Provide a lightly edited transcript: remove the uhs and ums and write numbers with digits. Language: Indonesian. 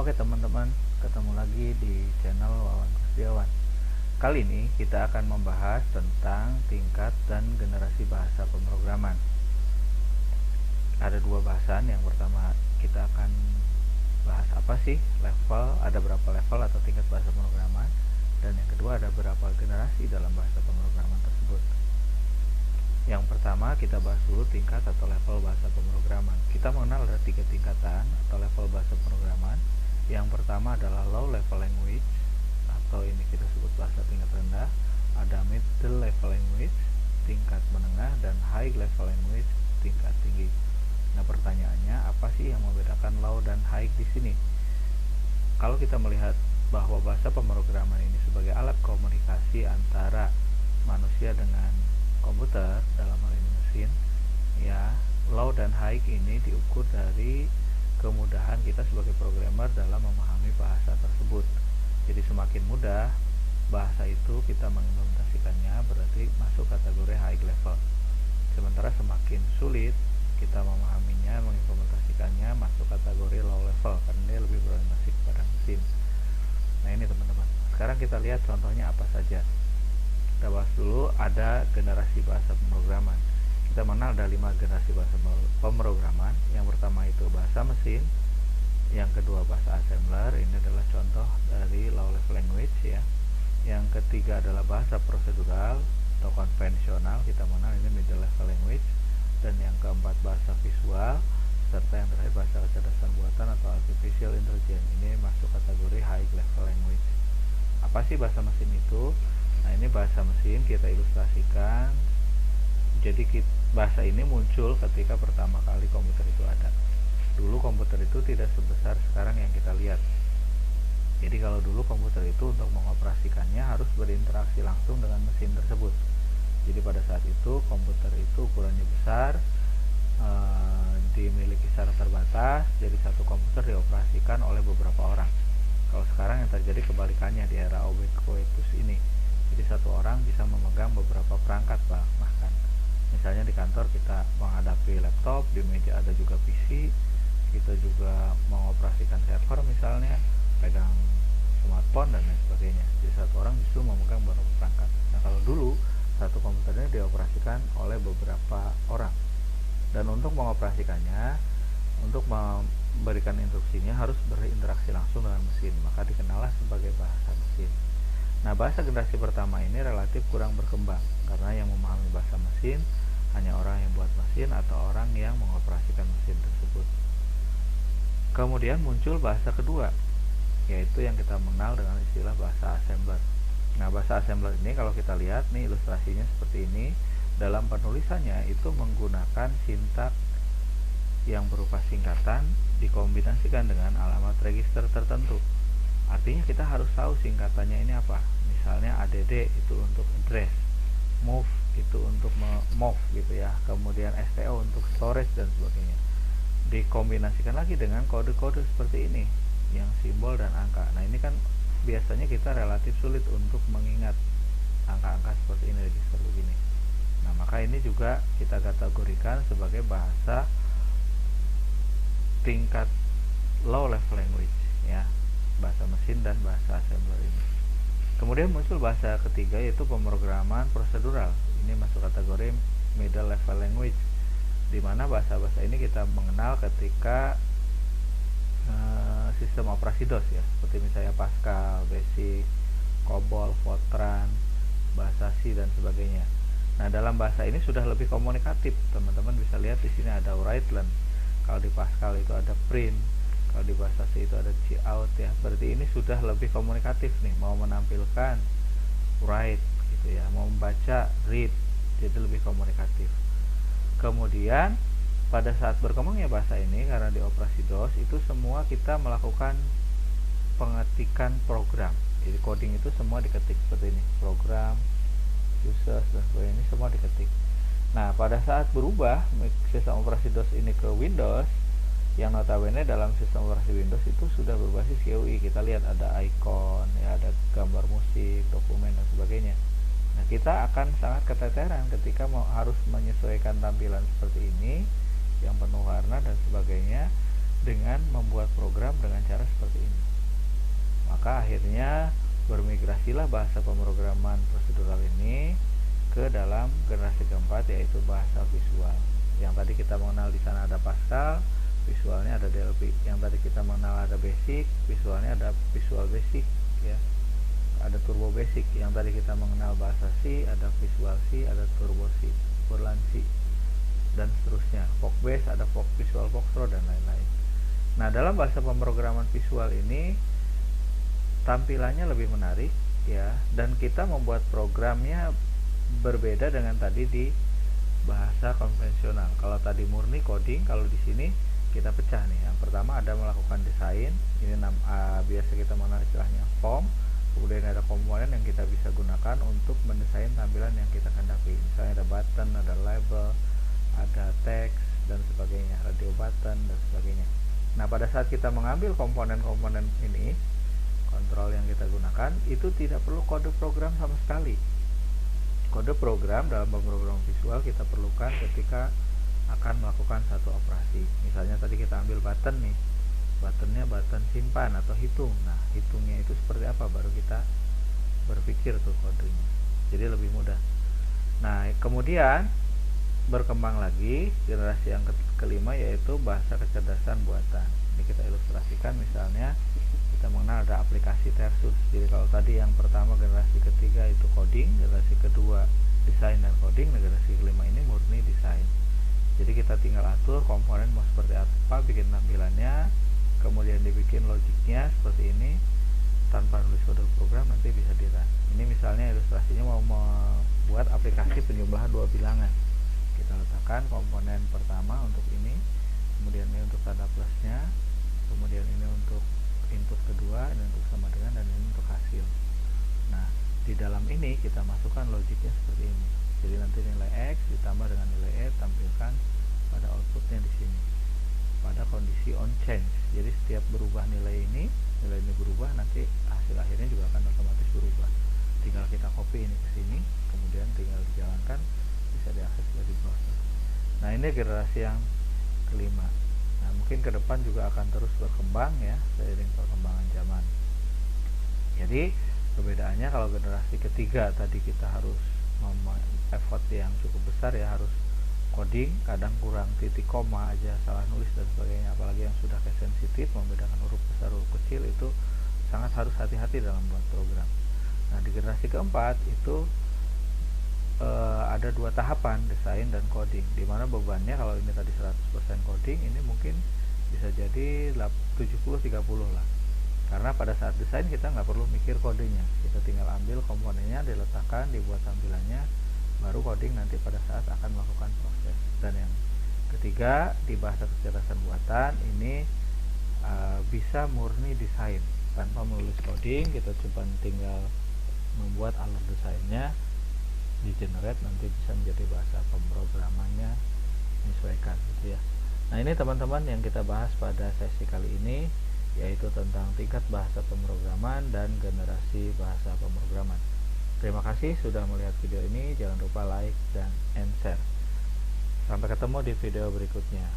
Oke teman-teman, ketemu lagi di channel Wawan Kusdiawan. Kali ini kita akan membahas tentang tingkat dan generasi bahasa pemrograman. Ada dua bahasan. Yang pertama kita akan bahas apa sih level, ada berapa level atau tingkat bahasa pemrograman, dan yang kedua ada berapa generasi dalam bahasa pemrograman tersebut. Yang pertama kita bahas dulu tingkat atau level bahasa pemrograman. Kita mengenal ada 3 tingkatan atau level bahasa pemrograman. Yang pertama adalah low level language, atau ini kita sebut bahasa tingkat rendah. Ada middle level language, tingkat menengah, dan high level language, tingkat tinggi. Nah, pertanyaannya apa sih yang membedakan low dan high di sini? Kalau kita melihat bahwa bahasa pemrograman ini sebagai alat komunikasi antara manusia dengan komputer, dalam hal ini mesin, ya, low dan high ini diukur dari kemudahan kita sebagai programmer dalam memahami bahasa tersebut. Jadi semakin mudah bahasa itu kita mengimplementasikannya, berarti masuk kategori high level. Sementara semakin sulit kita memahaminya, mengimplementasikannya, masuk kategori low level, karena dia lebih berorientasi kepada mesin. Nah, ini teman-teman, sekarang kita lihat contohnya apa saja. Kita bahas dulu ada generasi bahasa pemrograman. Kita mengenal ada 5 generasi bahasa pemrograman. Yang pertama itu bahasa mesin, yang kedua bahasa assembler, ini adalah contoh dari low level language ya. Yang ketiga adalah bahasa prosedural atau konvensional, kita mengenal ini middle level language. Dan yang keempat bahasa visual, serta yang terakhir bahasa kecerdasan buatan atau artificial intelligence, ini masuk kategori high level language. Apa sih bahasa mesin itu? Nah, ini bahasa mesin kita ilustrasikan. Jadi bahasa ini muncul ketika pertama kali komputer itu ada. Dulu komputer itu tidak sebesar sekarang yang kita lihat. Jadi kalau dulu komputer itu untuk mengoperasikannya harus berinteraksi langsung dengan mesin tersebut. Jadi pada saat itu komputer itu ukurannya besar, dimiliki secara terbatas. Jadi satu komputer dioperasikan oleh beberapa orang. Kalau sekarang yang terjadi kebalikannya di era ubiquitous ini. Jadi satu orang bisa memegang beberapa perangkat bahkan. Misalnya di kantor kita menghadapi laptop, di meja ada juga PC, kita juga mengoperasikan server misalnya, pegang smartphone dan lain sebagainya. Jadi satu orang justru memegang beberapa perangkat. Nah, kalau dulu satu komputer ini dioperasikan oleh beberapa orang. Dan untuk mengoperasikannya, untuk memberikan instruksinya harus berinteraksi langsung dengan mesin, maka dikenallah sebagai bahasa mesin. Nah, bahasa generasi pertama ini relatif kurang berkembang karena yang memahami bahasa mesin hanya orang yang buat mesin atau orang yang mengoperasikan mesin tersebut. Kemudian muncul bahasa kedua, yaitu yang kita mengenal dengan istilah bahasa assembler. Nah, bahasa assembler ini kalau kita lihat nih ilustrasinya seperti ini, dalam penulisannya itu menggunakan sintaks yang berupa singkatan dikombinasikan dengan alamat register tertentu. Artinya kita harus tahu singkatannya ini apa. Misalnya ADD itu untuk address, move itu untuk move gitu ya, kemudian STO untuk storage dan sebagainya. Dikombinasikan lagi dengan kode-kode seperti ini yang simbol dan angka. Nah, ini kan biasanya kita relatif sulit untuk mengingat angka-angka seperti ini, register begini. Nah, maka ini juga kita kategorikan sebagai bahasa tingkat low level language ya, bahasa mesin dan bahasa assembler ini. Kemudian muncul bahasa ketiga, yaitu pemrograman prosedural. Ini masuk kategori middle level language, di mana bahasa-bahasa ini kita mengenal ketika sistem operasi DOS ya, seperti misalnya Pascal, Basic, COBOL, Fortran, bahasa C dan sebagainya. Nah, dalam bahasa ini sudah lebih komunikatif. Teman-teman bisa lihat di sini ada write-len. Kalau di Pascal itu ada print, kalau di bahasa C itu ada cout ya. Berarti ini sudah lebih komunikatif nih, mau menampilkan write gitu ya, mau membaca read, jadi lebih komunikatif. Kemudian pada saat berkembangnya bahasa ini, karena di operasi DOS itu semua kita melakukan pengetikan program. Jadi coding itu semua diketik seperti ini, program, users dan sebagainya, ini semua diketik. Nah, pada saat berubah sistem operasi DOS ini ke Windows, yang notabene dalam sistem operasi Windows itu sudah berbasis GUI. Kita lihat ada icon, ya, ada gambar musik, dokumen dan sebagainya. Nah, kita akan sangat keteteran ketika harus menyesuaikan tampilan seperti ini yang penuh warna dan sebagainya dengan membuat program dengan cara seperti ini. Maka akhirnya bermigrasilah bahasa pemrograman prosedural ini ke dalam generasi keempat, yaitu bahasa visual. Yang tadi kita mengenal di sana ada Pascal, visualnya ada DLP. Yang tadi kita mengenal ada Basic, visualnya ada Visual Basic, ya. Ada Turbo Basic. Yang tadi kita mengenal bahasa C, ada Visual C, ada Turbo C, Forlan C, dan seterusnya. Fogbase, ada Visual Foxtrot, dan lain-lain. Nah, dalam bahasa pemrograman visual ini tampilannya lebih menarik, ya, dan kita membuat programnya berbeda dengan tadi di bahasa konvensional. Kalau tadi murni coding, kalau di sini kita pecah nih. Yang pertama ada melakukan desain, ini biasa kita mengenal istilahnya form. Kemudian ada komponen yang kita bisa gunakan untuk mendesain tampilan yang kita kehendaki. Misalnya ada button, ada label, ada teks, dan sebagainya, radio button, dan sebagainya. Nah, pada saat kita mengambil komponen-komponen ini, kontrol yang kita gunakan, itu tidak perlu kode program sama sekali. Kode program dalam pemrograman visual kita perlukan ketika akan melakukan satu operasi. Misalnya tadi kita ambil button nih, buttonnya button simpan atau hitung. Nah, hitungnya itu seperti apa, baru kita berpikir tuh kodenya, jadi lebih mudah. Nah, kemudian berkembang lagi generasi yang kelima, yaitu bahasa kecerdasan buatan. Ini kita ilustrasikan, misalnya kita mengenal ada aplikasi Tersus. Jadi kalau tadi yang pertama generasi ketiga itu coding, generasi kedua desain dan coding, generasi kelima ini murni desain. Jadi kita tinggal atur komponen mau seperti apa, bikin tampilannya, kemudian dibikin logiknya seperti ini, tanpa nulis kode program nanti bisa di-run. Ini misalnya ilustrasinya mau membuat aplikasi penjumlahan dua bilangan. Kita letakkan komponen pertama untuk ini, kemudian ini untuk tanda plusnya, kemudian ini untuk input kedua, ini untuk sama dengan, dan ini untuk hasil. Nah, di dalam ini kita masukkan logiknya seperti ini. Jadi nanti nilai X ditambah dengan nilai Y tampilkan pada outputnya di sini pada kondisi on change. Jadi setiap berubah nilai ini berubah, nanti hasil akhirnya juga akan otomatis berubah. Tinggal kita copy ini ke sini, kemudian tinggal dijalankan, bisa diakses dari browser. Nah, ini generasi yang kelima. Nah, mungkin ke depan juga akan terus berkembang, ya, seiring perkembangan zaman. Jadi perbedaannya, kalau generasi ketiga tadi kita harus effort yang cukup besar, ya, harus coding, kadang kurang titik koma aja, salah nulis dan sebagainya. Apalagi yang sudah ke sensitif, membedakan huruf besar huruf kecil, itu sangat harus hati-hati dalam membuat program. Nah, di generasi keempat itu ada dua tahapan, desain dan coding, dimana bebannya kalau ini tadi 100% coding, ini mungkin bisa jadi 70-30 lah. Karena pada saat desain kita nggak perlu mikir kodenya, kita tinggal ambil komponennya, diletakkan, dibuat tampilannya, baru coding nanti pada saat akan melakukan proses. Dan yang ketiga, di bahasa kecerdasan buatan ini bisa murni desain tanpa menulis coding. Kita coba tinggal membuat alur desainnya, di generate, nanti bisa menjadi bahasa pemrogramannya menyesuaikan, gitu ya. Nah, ini teman-teman yang kita bahas pada sesi kali ini, yaitu tentang tingkat bahasa pemrograman dan generasi bahasa pemrograman. Terima kasih sudah melihat video ini. Jangan lupa like dan share. Sampai ketemu di video berikutnya.